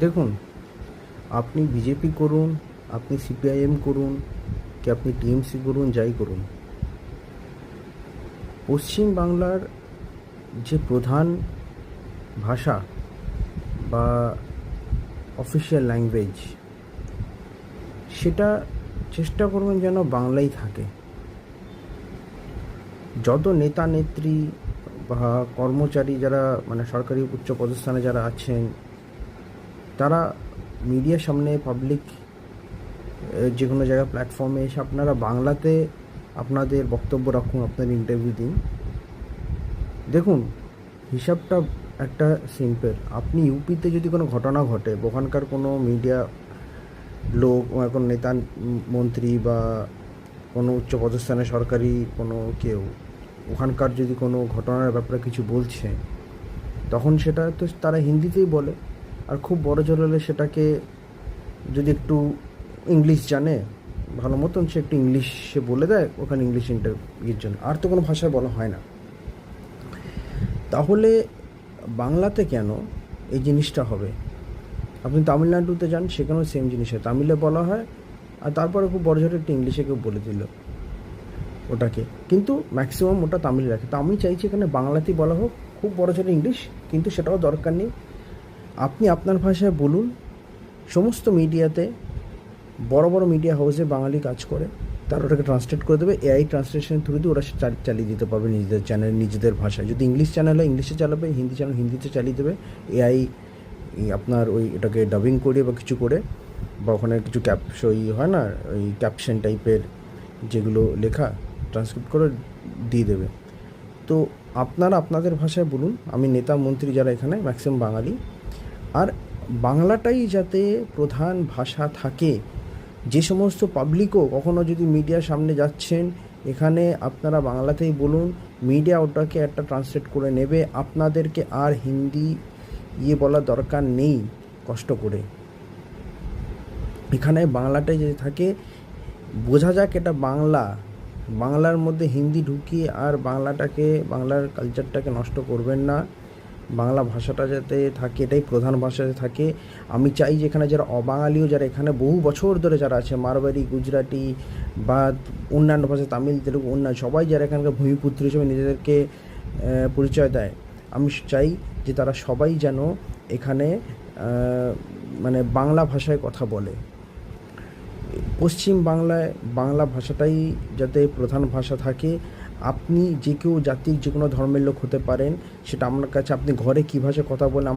দেখুন, আপনি বিজেপি করুন, আপনি সিপিআইএম করুন, কি আপনি টিএমসি করুন, যাই করুন, পশ্চিম বাংলার যে প্রধান ভাষা বা অফিসিয়াল ল্যাঙ্গুয়েজ, সেটা চেষ্টা করবেন যেন বাংলাই থাকে। যত নেতা নেত্রী বা কর্মচারী যারা মানে সরকারি উচ্চ পদস্থানে যারা আছেন, তারা মিডিয়ার সামনে পাবলিক যে কোনো জায়গায় প্ল্যাটফর্মে এসে আপনারা বাংলাতে আপনাদের বক্তব্য রাখুন, আপনার ইন্টারভিউ দিন। দেখুন, হিসাবটা একটা সিম্পল। আপনি ইউপিতে যদি কোনো ঘটনা ঘটে, ওখানকার কোনো মিডিয়া লোক, কোনো নেতা মন্ত্রী বা কোনো উচ্চ পদস্থানে সরকারি কোনো কেউ ওখানকার যদি কোনো ঘটনার ব্যাপারে কিছু বলছে, তখন সেটা তো তারা হিন্দিতেই বলে। আর খুব বড় জোর হলে সেটাকে যদি একটু ইংলিশ জানে ভালো মতন, সে একটু ইংলিশে বলে দেয় ওখানে ইংলিশ ইন্টারভিউর জন্য, আর তো কোনো ভাষায় বলা হয় না। তাহলে বাংলাতে কেন এই জিনিসটা হবে? আপনি তামিলনাড়ুতে যান, সেখানেও সেম জিনিস হয়, তামিলে বলা হয় আর তারপরে খুব বড় জোরে একটু ইংলিশে কেউ বলে দিল ওটাকে, কিন্তু ম্যাক্সিমাম ওটা তামিল রাখে। তো আমি চাইছি এখানে বাংলাতেই বলা হোক, খুব বড় জোরে ইংলিশ, কিন্তু সেটাও দরকার নেই। আপনি আপনার ভাষায় বলুন। সমস্ত মিডিয়াতে, বড় বড় মিডিয়া হাউসে বাঙালি কাজ করে, তারা ওটাকে ট্রান্সলেট করে দেবে। এআই ট্রান্সলেশন থ্রু দিয়ে ওরা চালিয়ে দিতে পারবে নিজেদের চ্যানেল, নিজেদের ভাষায়। যদি ইংলিশ চ্যানেল হয় ইংলিশে চালাবে, হিন্দি চ্যানেল হিন্দিতে চালিয়ে দেবে। এআই আপনার ওই এটাকে ডাবিং করে বা কিছু করে, বা ওখানে কিছু ওই হয় না, ওই ক্যাপশন টাইপের যেগুলো লেখা ট্রান্সক্রিপ্ট করে দিয়ে দেবে। তো আপনারা আপনাদের ভাষায় বলুন। আমি নেতা মন্ত্রী যারা এখানে ম্যাক্সিমাম বাঙালি, আর বাংলাটাই যাতে প্রধান ভাষা থাকে। যে সমস্ত পাবলিকও কখনও যদি মিডিয়ার সামনে যাচ্ছেন, এখানে আপনারা বাংলাতেই বলুন। মিডিয়া ওটাকে একটা ট্রান্সলেট করে নেবে, আপনাদেরকে আর হিন্দি বলার দরকার নেই কষ্ট করে। এখানে বাংলাটাই যে থাকে, বোঝা যাক এটা বাংলা। বাংলার মধ্যে হিন্দি ঢুকিয়ে আর বাংলাটাকে, বাংলার কালচারটাকে নষ্ট করবেন না। বাংলা ভাষাটা যাতে থাকে, এটাই প্রধান ভাষাতে থাকে। আমি চাই যে এখানে যারা অবাঙালিও, যারা এখানে বহু বছর ধরে যারা আছে, মারবাড়ি, গুজরাটি বা অন্যান্য ভাষা, তামিল, তেলুগু, অন্যান্য সবাই যারা এখানকার ভূমিপুত্র হিসেবে নিজেদেরকে পরিচয় দেয়, আমি চাই যে তারা সবাই যেন এখানে মানে বাংলা ভাষায় কথা বলে। পশ্চিম বাংলায় বাংলা ভাষাটাই যাতে প্রধান ভাষা থাকে। আপনি যে কেউ জাতির যে কোনো ধর্মের লোক হতে পারেন, সেটা আপনার কাছে, আপনি ঘরে কী ভাষায় কথা বলেন